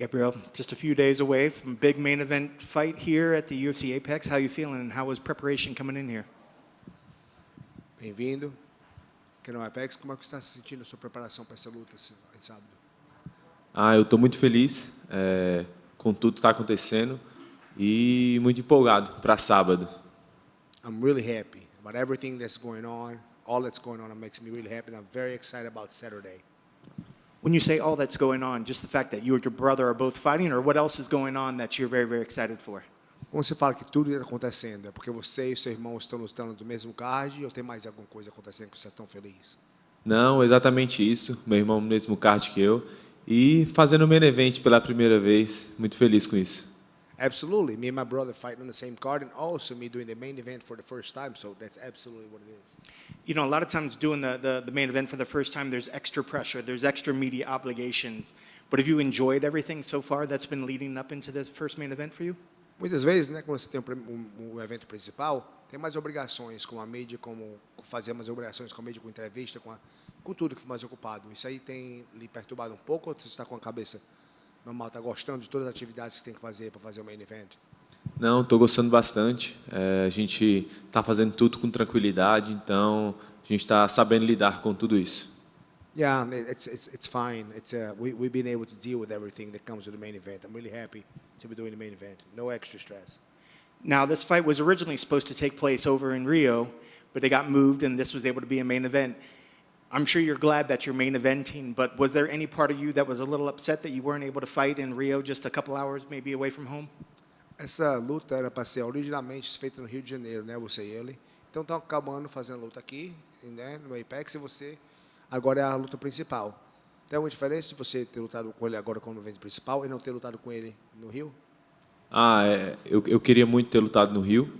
Gabriel, just a few days away from a big main event fight here at the UFC Apex. How are you feeling and how was preparation coming in here? Bem-vindo. Aqui no Apex, como é que você está se sentindo a sua preparação para essa luta esse sábado? Eu estou muito feliz com tudo que está acontecendo e muito empolgado para sábado. I'm really happy about everything that's going on. All that's going on makes me really happy, and I'm very excited about Saturday. When you say all that's going on, just the fact that you and your brother are both fighting, or what else is going on that you're very, very excited for? Quando você fala que tudo está acontecendo, é porque você e seu irmão estão lutando do mesmo card ou tem mais alguma coisa acontecendo que você está tão feliz? Não, exatamente isso. Meu irmão no mesmo card que eu e fazendo o main event pela primeira vez. Muito feliz com isso. Absolutely. Me and my brother fighting on the same card, and also me doing the main event for the first time, so that's absolutely what it is. You know, a lot of times doing the main event for the first time, there's extra pressure, there's extra media obligations. But have you enjoyed everything so far that's been leading up into this first main event for you? Muitas vezes, né, quando você tem um evento principal, tem mais obrigações com a mídia, como fazer mais obrigações com a mídia, com entrevista, com tudo que foi mais ocupado. Isso aí tem lhe perturbado um pouco ou você está com a cabeça normal, está gostando de todas as atividades que tem que fazer para fazer o main event? Não, estou gostando bastante. A gente está fazendo tudo com tranquilidade, então a gente está sabendo lidar com tudo isso. Yeah, it's fine. We've been able to deal with everything that comes with the main event. I'm really happy to be doing the main event. No extra stress. Now, this fight was originally supposed to take place over in Rio, but they got moved and this was able to be a main event. I'm sure you're glad that you're main eventing, but was there any part of you that was a little upset that you weren't able to fight in Rio just a couple hours maybe away from home? Essa luta era para ser originalmente feita no Rio de Janeiro, né, você e ele. Então estão acabando fazendo a luta aqui, né, no Apex, e você agora é a luta principal. Tem alguma diferença de você ter lutado com ele agora como evento principal e não ter lutado com ele no Rio? Eu queria muito ter lutado no Rio.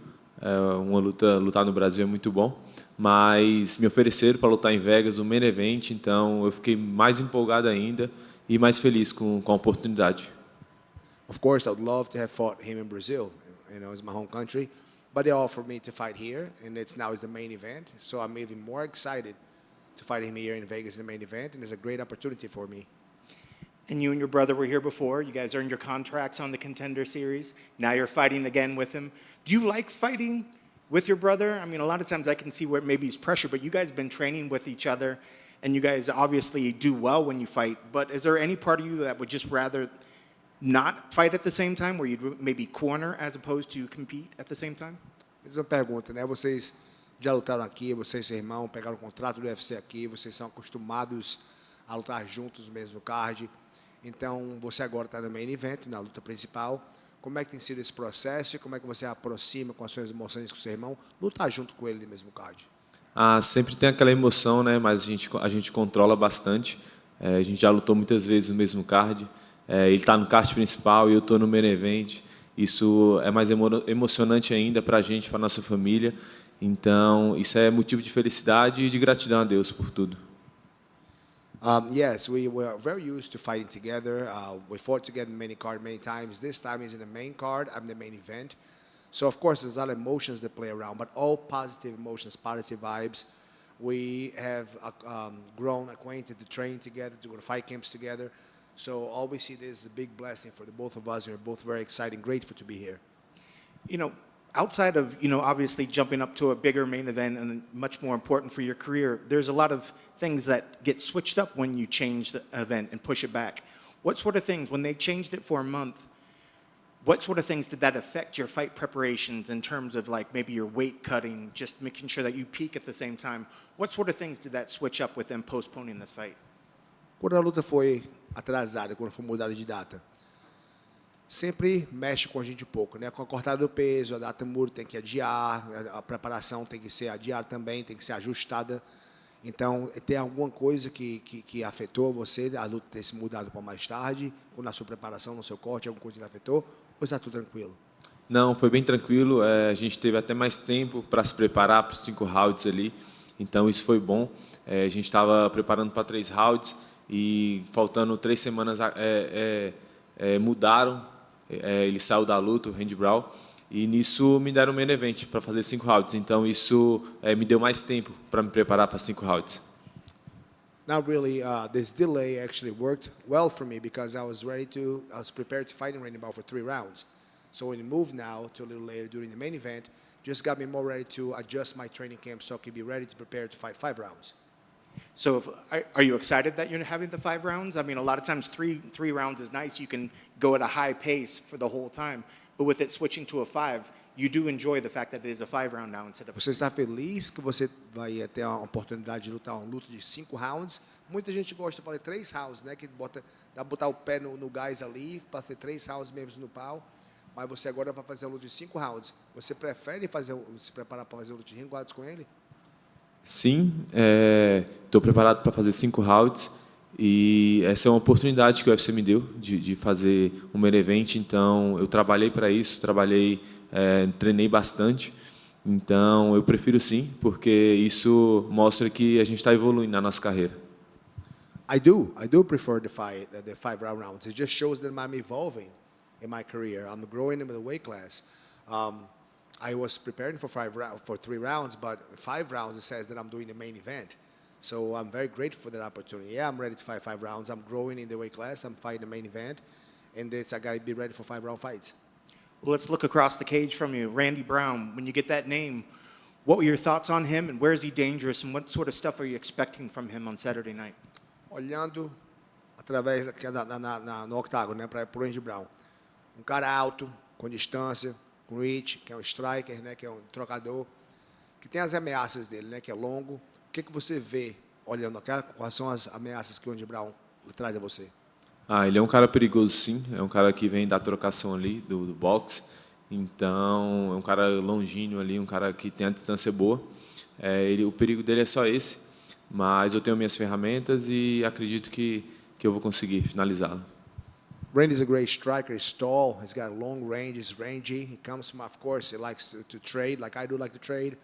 Lutar no Brasil é muito bom, mas me ofereceram para lutar em Vegas, o main event, então eu fiquei mais empolgado ainda e mais feliz com a oportunidade. Of course, I would love to have fought him in Brazil. You know, it's my home country, but they offered me to fight here, and it's the main event. So I'm even more excited to fight him here in Vegas in the main event, and it's a great opportunity for me. And you and your brother were here before. You guys earned your contracts on the Contender Series. Now you're fighting again with him. Do you like fighting with your brother? I mean, a lot of times I can see where maybe it's pressure, but you guys have been training with each other, and you guys obviously do well when you fight. But is there any part of you that would just rather not fight at the same time, where you'd maybe corner as opposed to compete at the same time? Mesma pergunta, né? Vocês já lutaram aqui, vocês e seu irmão pegaram o contrato do UFC aqui, vocês são acostumados a lutar juntos no mesmo card. Então, você agora está no main event, na luta principal. Como é que tem sido esse processo e como é que você aproxima com as suas emoções com seu irmão, lutar junto com ele no mesmo card? Sempre tem aquela emoção, né? Mas a gente controla bastante. A gente já lutou muitas vezes no mesmo card. Ele está no card principal e eu estou no main event. Isso é mais emocionante ainda para a gente, para a nossa família. Então, isso é motivo de felicidade e de gratidão a Deus por tudo. Yes, we were very used to fighting together. We fought together in many cards many times. This time is in the main card. I'm the main event. So, of course, there's a lot of emotions that play around, but all positive emotions, positive vibes. We have grown acquainted to train together, to go to fight camps together. So all we see this is a big blessing for the both of us. We're both very excited and grateful to be here. You know, outside of, obviously jumping up to a bigger main event and much more important for your career, there's a lot of things that get switched up when you change the event and push it back. What sort of things, when they changed it for a month, what sort of things did that affect your fight preparations in terms of like maybe your weight cutting, just making sure that you peak at the same time? What sort of things did that switch up with them postponing this fight? Quando a luta foi atrasada, quando foi mudada de data, sempre mexe com a gente um pouco, né? Com a cortada do peso, a data muro tem que adiar, a preparação tem que ser adiada também, tem que ser ajustada. Então, tem alguma coisa que afetou você, a luta ter se mudado para mais tarde, ou na sua preparação, no seu corte, alguma coisa que afetou, ou está tudo tranquilo? Não, foi bem tranquilo. A gente teve até mais tempo para se preparar para os 5 rounds ali, então isso foi bom. A gente estava preparando para 3 rounds e faltando 3 semanas mudaram. Ele saiu da luta, o Randy Brown, e nisso me deram um main event para fazer 5 rounds. Então isso me deu mais tempo para me preparar para 5 rounds. Not really. This delay actually worked well for me because I was prepared to fight in Randy Ball for 3 rounds. So when it moved now to a little later during the main event, just got me more ready to adjust my training camp so I could be ready to prepare to fight 5 rounds. So are you excited that you're having the 5 rounds? I mean, a lot of times three rounds is nice. You can go at a high pace for the whole time. But with it switching to a 5, you do enjoy the fact that it is a 5 round now instead of... Você está feliz que você vai ter a oportunidade de lutar uma luta de 5 rounds? Muita gente gosta de falar 3 rounds, né? Que dá pra botar o pé no gás ali, para ter 3 rounds mesmo no pau. Mas você agora vai fazer a luta de 5 rounds. Você prefere se preparar para fazer a luta de ring guards com ele? Sim, estou preparado para fazer 5 rounds e essa é uma oportunidade que o UFC me deu de fazer um main event. Então eu trabalhei para isso, treinei bastante. Então eu prefiro sim, porque isso mostra que a gente está evoluindo na nossa carreira. I do prefer the 5 rounds. It just shows that I'm evolving in my career. I'm growing in the weight class. I was preparing for 3 rounds, but 5 rounds it says that I'm doing the main event. So I'm very grateful for that opportunity. Yeah, I'm ready to fight 5 rounds. I'm growing in the weight class. I'm fighting the main event, and I got to be ready for 5 round fights. Well, let's look across the cage from you. Randy Brown, when you get that name, what were your thoughts on him, and where is he dangerous, and what sort of stuff are you expecting from him on Saturday night? Olhando através no octágono, né, para o Randy Brown. Cara alto, com distância, com reach, que é striker, né, que é trocador, que tem as ameaças dele, né, que é longo. O que você vê olhando aquela? Quais são as ameaças que o Randy Brown traz a você? Ele é um cara perigoso, sim. É um cara que vem da trocação ali, do boxe. Então, é um cara longínquo ali, um cara que tem a distância boa. O perigo dele é só esse, mas eu tenho minhas ferramentas e acredito que eu vou conseguir finalizá-lo. Randy's a great striker. He's tall. He's got long range. He's rangy. He comes from, of course, he likes to trade, like I do like to trade.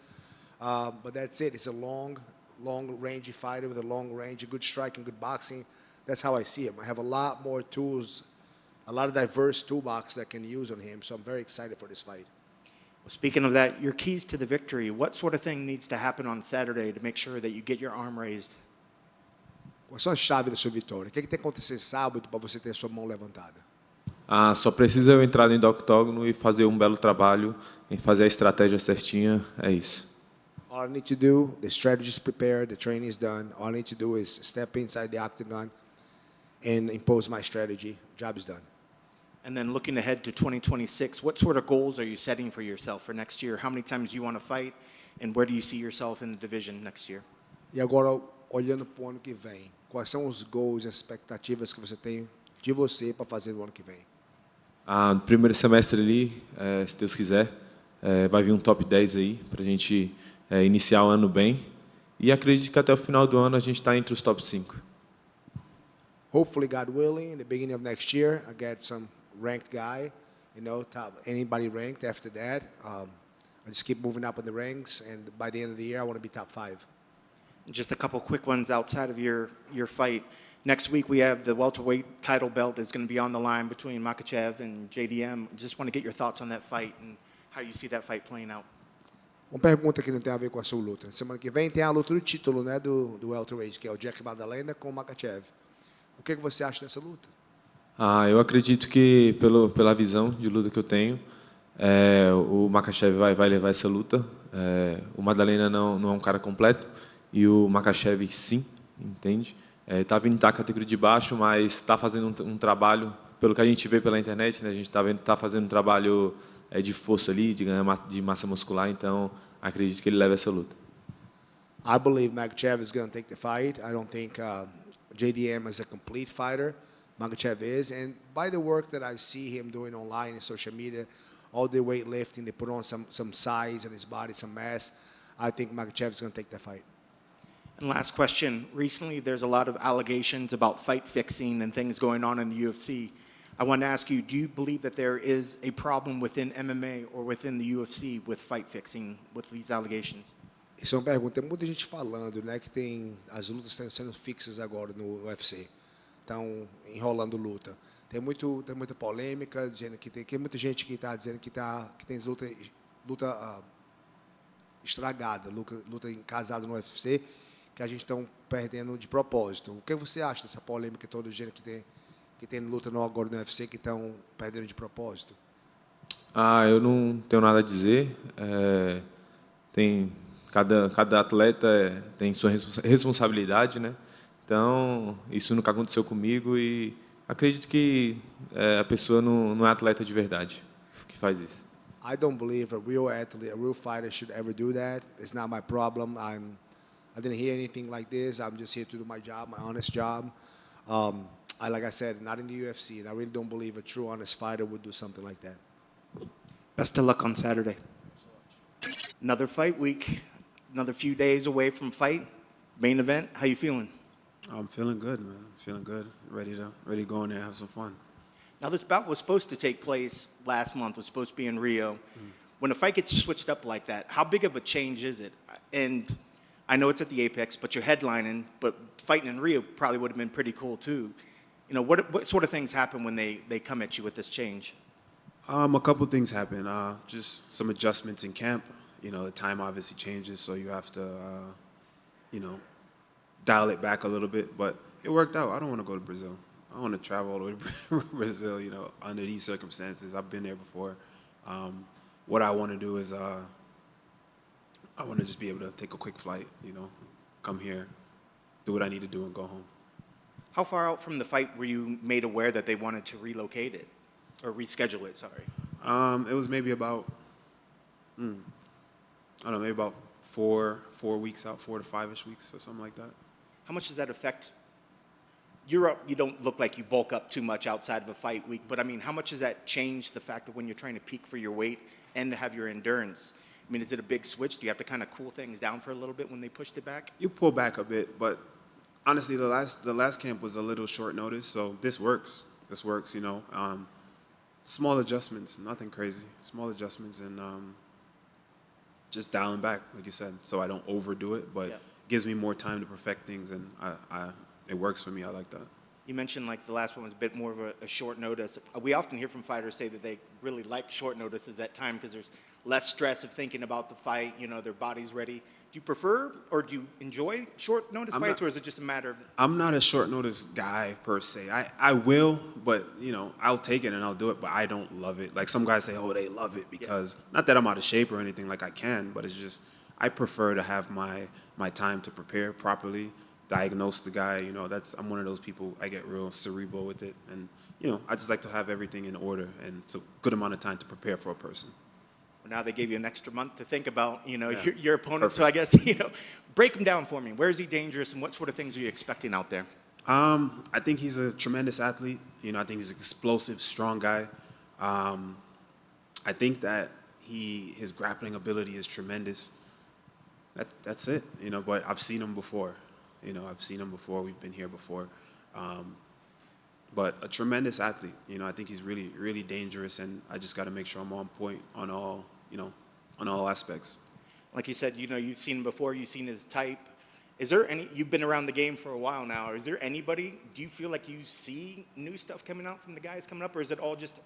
But that's it. He's a long, rangy fighter with a long range, good striking, good boxing. That's how I see him. I have a lot more tools, a lot of diverse toolbox that I can use on him. So I'm very excited for this fight. Well, speaking of that, your keys to the victory, what sort of thing needs to happen on Saturday to make sure that you get your arm raised? Quais são as chaves da sua vitória? O que tem que acontecer sábado para você ter a sua mão levantada? Só precisa eu entrar dentro do octógono e fazer um belo trabalho, em fazer a estratégia certinha, é isso. All I need to do, the strategy is prepared, the training is done. All I need to do is step inside the octagon and impose my strategy. Job is done. And then looking ahead to 2026, what sort of goals are you setting for yourself for next year? How many times do you want to fight, and where do you see yourself in the division next year? E agora, olhando para o ano que vem, quais são os goals e as expectativas que você tem de você para fazer no ano que vem? No primeiro semestre ali, se Deus quiser, vai vir um top 10 aí, para a gente iniciar o ano bem. E acredito que até o final do ano a gente está entre os top 5. Hopefully, God willing, in the beginning of next year, I get some ranked guy, top anybody ranked after that. I just keep moving up in the ranks, and by the end of the year, I want to be top 5. Just a couple quick ones outside of your fight. Next week, we have the welterweight title belt is going to be on the line between Makhachev and JDM. Just want to get your thoughts on that fight and how you see that fight playing out. Uma pergunta que não tem a ver com a sua luta. Semana que vem tem a luta do título, né, do welterweight, que é o Jack Madalena com o Makhachev. O que você acha dessa luta? Eu acredito que, pela visão de luta que eu tenho, o Makhachev vai levar essa luta. O Madalena não é um cara completo, e o Makhachev sim, entende? Está vindo da categoria de baixo, mas está fazendo um trabalho, pelo que a gente vê pela internet, né, a gente está fazendo um trabalho de força ali, de ganhar de massa muscular, então acredito que ele leva essa luta. I believe Makhachev is going to take the fight. I don't think JDM is a complete fighter. Makhachev is, and by the work that I see him doing online and social media, all the weightlifting, they put on some size in his body, some mass. I think Makhachev is going to take the fight. And last question. Recently, there's a lot of allegations about fight fixing and things going on in the UFC. I want to ask you, do you believe that there is a problem within MMA or within the UFC with fight fixing with these allegations? Isso é uma pergunta. Tem muita gente falando, né, que tem as lutas estão sendo fixas agora no UFC. Estão enrolando luta. Tem muita polêmica, dizendo que tem muita gente que está dizendo que tem luta estragada, luta casada no UFC, que a gente está perdendo de propósito. O que você acha dessa polêmica todo gênero que tem luta no agora no UFC que estão perdendo de propósito? Eu não tenho nada a dizer. Tem cada atleta tem sua responsabilidade, né? Então isso nunca aconteceu comigo e acredito que a pessoa não é atleta de verdade que faz isso. I don't believe a real athlete, a real fighter should ever do that. It's not my problem. I didn't hear anything like this. I'm just here to do my job, my honest job. Like I said, not in the UFC, and I really don't believe a true honest fighter would do something like that. Best of luck on Saturday. Another fight week, another few days away from fight, main event. How you feeling? I'm feeling good, man. I'm feeling good. Ready to go in there and have some fun. Now this bout was supposed to take place last month, was supposed to be in Rio. When a fight gets switched up like that, how big of a change is it? And I know it's at the Apex, but you're headlining, but fighting in Rio probably would have been pretty cool too. You know, what sort of things happen when they come at you with this change? A couple things happen. Just some adjustments in camp. You know, the time obviously changes, so you have to, dial it back a little bit. But it worked out. I don't want to go to Brazil. I want to travel all the way to Brazil, you know, under these circumstances. I've been there before. What I want to do is I want to just be able to take a quick flight, you know, come here, do what I need to do, and go home. How far out from the fight were you made aware that they wanted to relocate it or reschedule it? Sorry. It was maybe about, I don't know, maybe about 4 weeks out, 4 to 5-ish weeks or something like that. How much does that affect? Europe, you don't look like you bulk up too much outside of a fight week, but I mean, how much does that change the fact of when you're trying to peak for your weight and to have your endurance? I mean, is it a big switch? Do you have to kind of cool things down for a little bit when they pushed it back? You pull back a bit, but honestly, the last camp was a little short notice, so this works. This works, you know. Small adjustments, nothing crazy. Small adjustments and just dialing back, like you said, so I don't overdo it, but gives me more time to perfect things, and it works for me. I like that. You mentioned like the last one was a bit more of a short notice. We often hear from fighters say that they really like short notices at time because there's less stress of thinking about the fight, you know, their body's ready. Do you prefer or do you enjoy short notice fights, or is it just a matter of... I'm not a short notice guy per se. I will, but, you know, I'll take it and I'll do it, but I don't love it. Like some guys say, oh, they love it because, not that I'm out of shape or anything, like I can, but it's just, I prefer to have my time to prepare properly, diagnose the guy, you know, I'm one of those people, I get real cerebral with it, and, you know, I just like to have everything in order, and it's a good amount of time to prepare for a person. Well, now they gave you an extra month to think about, you know, Yeah. your opponent. Perfect. So I guess, you know, break him down for me. Where is he dangerous and what sort of things are you expecting out there? I think he's a tremendous athlete. You know, I think he's an explosive, strong guy. I think that his grappling ability is tremendous. That's it, you know, but I've seen him before. You know, I've seen him before. We've been here before. But a tremendous athlete. You know, I think he's really, really dangerous, and I just got to make sure I'm on point on all, you know, on all aspects. Like you said, you know, you've seen him before, you've seen his type. Is there you've been around the game for a while now, is there anybody, do you feel like you see new stuff coming out from the guys coming up, or is it all just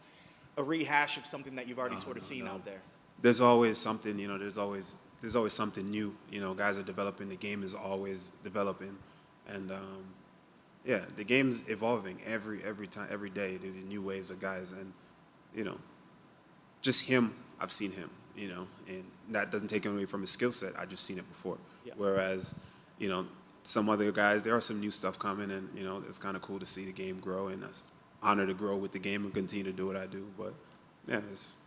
a rehash of something that you've already sort of seen out there? There's always something, you know, there's always something new. You know, guys are developing, the game is always developing. And, yeah, the game's evolving every time, every day. There's new waves of guys, and you know, just him. I've seen him, you know, and that doesn't take away from his skill set. I just seen it before. Yeah. Whereas, you know, some other guys, there are some new stuff coming, and you know, it's kind of cool to see the game grow, and it's an honor to grow with the game and continue to do what I do. But yeah, it's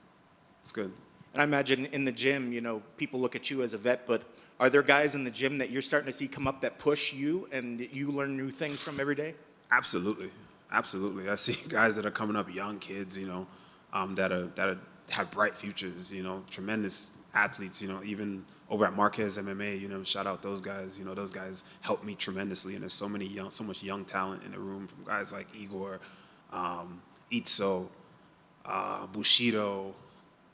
good. And I imagine in the gym, you know, people look at you as a vet, but are there guys in the gym that you're starting to see come up that push you and that you learn new things from every day? Absolutely. I see guys that are coming up, young kids, you know, that have bright futures, you know, tremendous athletes, you know, even over at Marquez MMA, you know, shout out those guys. You know, those guys helped me tremendously, and there's so much young talent in the room, from guys like Igor, Itzo, Bushido,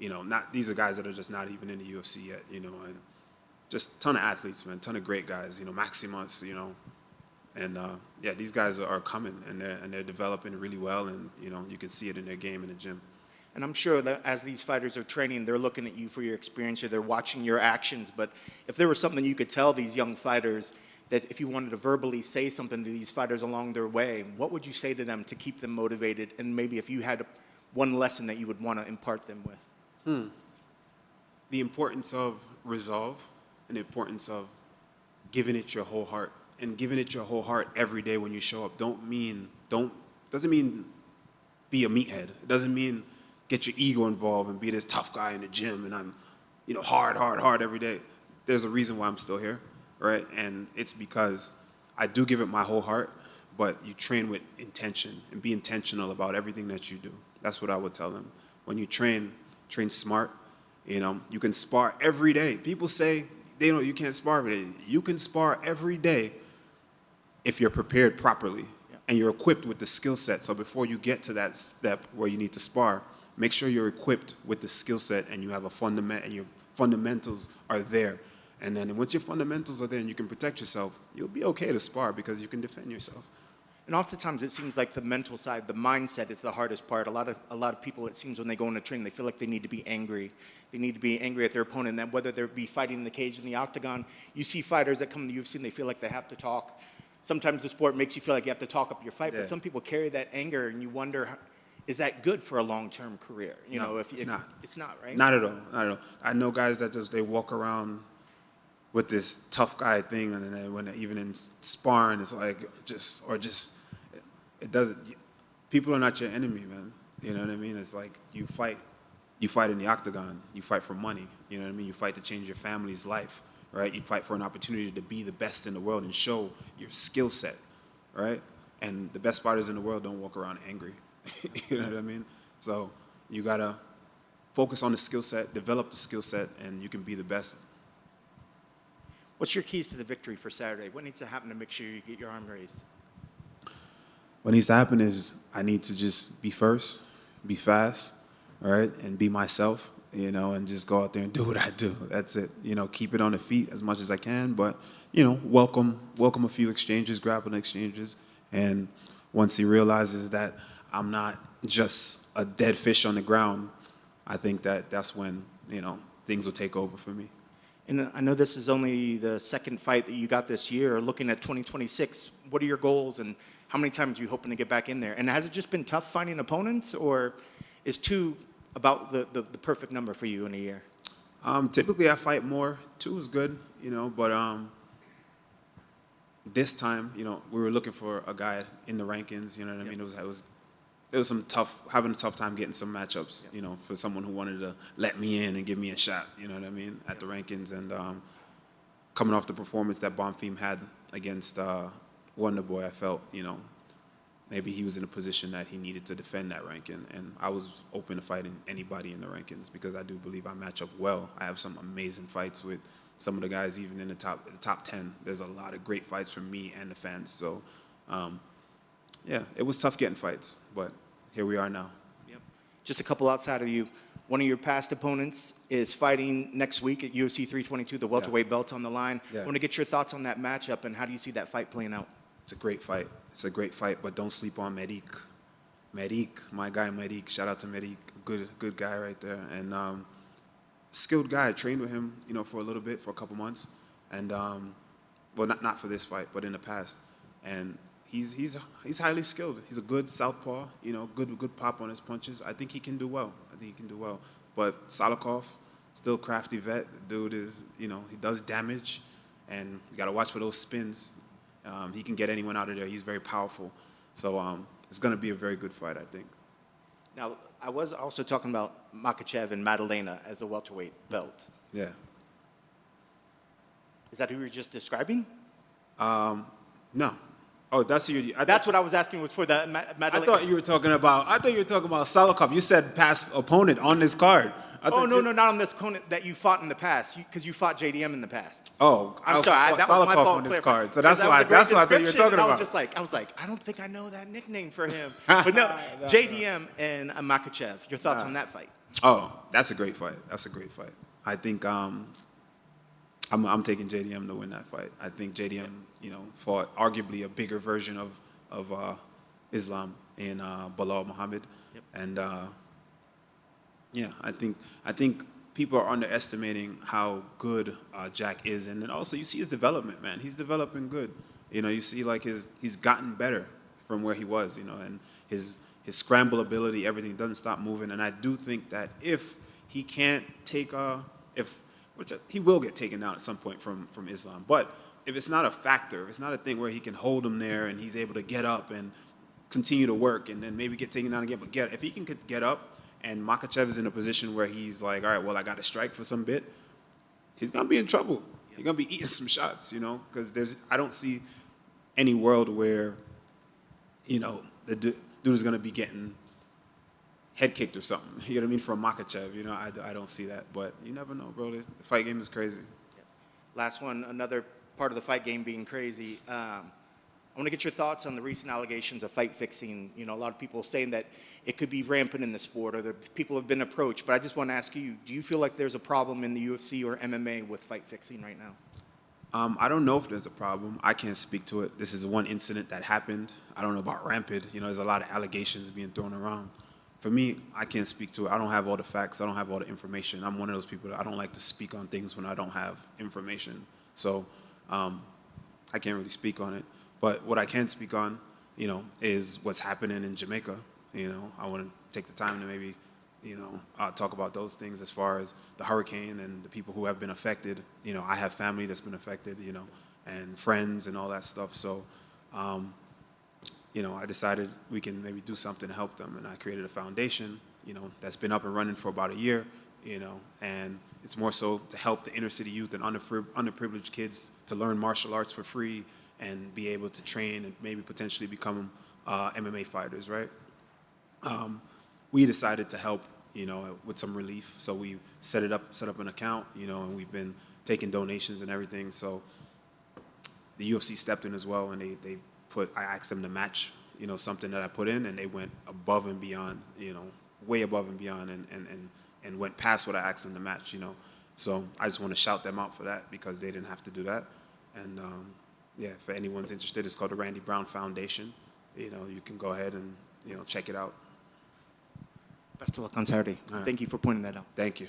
you know, these are guys that are just not even in the UFC yet, you know, and just a ton of athletes, man, ton of great guys, you know, Maximus, you know, and yeah, these guys are coming, and they're developing really well, and you know, you can see it in their game in the gym. And I'm sure that as these fighters are training, they're looking at you for your experience, or they're watching your actions. But if there was something you could tell these young fighters that if you wanted to verbally say something to these fighters along their way, what would you say to them to keep them motivated? And maybe if you had one lesson that you would want to impart them with. The importance of resolve and the importance of giving it your whole heart, and giving it your whole heart every day when you show up. Doesn't mean be a meathead. It doesn't mean get your ego involved and be this tough guy in the gym and I'm, hard every day. There's a reason why I'm still here, right? And it's because I do give it my whole heart, but you train with intention and be intentional about everything that you do. That's what I would tell them. When you train smart. You can spar every day. People say you can't spar every day. You can spar every day if you're prepared properly and you're equipped with the skill set. So before you get to that step where you need to spar, make sure you're equipped with the skill set and you have a fundament and your fundamentals are there. And then once your fundamentals are there and you can protect yourself, you'll be okay to spar because you can defend yourself. And oftentimes it seems like the mental side, the mindset is the hardest part. A lot of people, it seems, when they go into training, they feel like they need to be angry. They need to be angry at their opponent, and whether they're be fighting in the cage, in the octagon. You see fighters that come to the UFC and they feel like they have to talk. Sometimes the sport makes you feel like you have to talk up your fight, but some people carry that anger, and you wonder, is that good for a long-term career? It's not. It's not, right? Not at all. Not at all. I know guys that they walk around with this tough guy thing, and then when even in sparring, it's like it doesn't. People are not your enemy, man. You know what I mean? It's like you fight in the octagon. You fight for money. You know what I mean? You fight to change your family's life, right? You fight for an opportunity to be the best in the world and show your skill set, right? And the best fighters in the world don't walk around angry. You know what I mean? So you gotta focus on the skill set, develop the skill set, and you can be the best. What's your keys to the victory for Saturday? What needs to happen to make sure you get your arm raised? What needs to happen is I need to just be first, be fast, all right, and be myself, and just go out there and do what I do. That's it. Keep it on the feet as much as I can, but, welcome a few exchanges, grappling exchanges, and once he realizes that I'm not just a dead fish on the ground, I think that's when, things will take over for me. And I know this is only the second fight that you got this year. Looking at 2026, what are your goals, and how many times are you hoping to get back in there? And has it just been tough finding opponents, or is 2 about the perfect number for you in a year? Typically I fight more. 2 is good, but this time, we were looking for a guy in the rankings, you know what I mean? It was having a tough time getting some matchups, for someone who wanted to let me in and give me a shot, you know what I mean, at the rankings. And coming off the performance that Bonfim had against Wonder Boy, I felt, maybe he was in a position that he needed to defend that ranking. And I was open to fighting anybody in the rankings because I do believe I match up well. I have some amazing fights with some of the guys even in the top 10. There's a lot of great fights from me and the fans. So, it was tough getting fights, but here we are now. Yep. Just a couple outside of you. One of your past opponents is fighting next week at UFC 322. The welterweight belt's on the line. Yeah. I want to get your thoughts on that matchup, and how do you see that fight playing out? It's a great fight. It's a great fight, but don't sleep on Merik. Merik, my guy Merik. Shout out to Merik. Good guy right there. And skilled guy. I trained with him, for a little bit, for a couple months. And, not for this fight, but in the past. And he's highly skilled. He's a good southpaw, good pop on his punches. I think he can do well. But Salikov, still crafty vet. The dude is, he does damage, and you got to watch for those spins. He can get anyone out of there. He's very powerful. So it's going to be a very good fight, I think. Now, I was also talking about Makhachev and Madalena as the welterweight belt. Yeah. Is that who you were just describing? No. Oh, that's you. That's what I was asking, was for the Madalena. I thought you were talking about Salikov. You said past opponent on this card. No, not on this opponent that you fought in the past, because you fought JDM in the past. Oh, I'm sorry, that was my Salikov fault. on this card. So that's why I thought you were talking about. I was like, I don't think I know that nickname for him. But no, JDM and Makhachev. Your thoughts on that fight? Oh, that's a great fight. I think I'm taking JDM to win that fight. I think JDM, fought arguably a bigger version of Islam in Bilal Muhammad, and I think people are underestimating how good Jack is, and then also you see his development, man. He's developing good. You know, you see like he's gotten better from where he was, you know, and his scramble ability, everything doesn't stop moving. And I do think that if he can't take which he will get taken down at some point from Islam, but if it's not a factor, if it's not a thing where he can hold him there and he's able to get up and continue to work and then maybe get taken down again, but if he can get up and Makhachev is in a position where he's like, all right, well, I got to strike for some bit, he's going to be in trouble. He's going to be eating some shots, you know, because I don't see any world where, you know, the dude is going to be getting head kicked or something, you know what I mean, from Makhachev. You know, I don't see that, but you never know, bro. The fight game is crazy. Last one, another part of the fight game being crazy. I want to get your thoughts on the recent allegations of fight fixing. You know, a lot of people saying that it could be rampant in the sport or that people have been approached. But I just want to ask you, do you feel like there's a problem in the UFC or MMA with fight fixing right now? I don't know if there's a problem. I can't speak to it. This is one incident that happened. I don't know about rampant. You know, there's a lot of allegations being thrown around. For me, I can't speak to it. I don't have all the facts. I don't have all the information. I'm one of those people that I don't like to speak on things when I don't have information. So I can't really speak on it. But what I can speak on, you know, is what's happening in Jamaica. You know, I want to take the time to maybe, you know, talk about those things as far as the hurricane and the people who have been affected. You know, I have family that's been affected, you know, and friends and all that stuff. So, you know, I decided we can maybe do something to help them. And I created a foundation, you know, that's been up and running for about a year, you know, and it's more so to help the inner city youth and underprivileged kids to learn martial arts for free and be able to train and maybe potentially become MMA fighters, right? We decided to help, you know, with some relief. So we set up an account, you know, and we've been taking donations and everything. So the UFC stepped in as well, and I asked them to match, you know, something that I put in, and they went above and beyond, you know, way above and beyond, and went past what I asked them to match, you know. So I just want to shout them out for that because they didn't have to do that. And yeah, if anyone's interested, it's called the Randy Brown Foundation. You know, you can go ahead and, you know, check it out. Best of luck on Saturday. All right. Thank you for pointing that out. Thank you.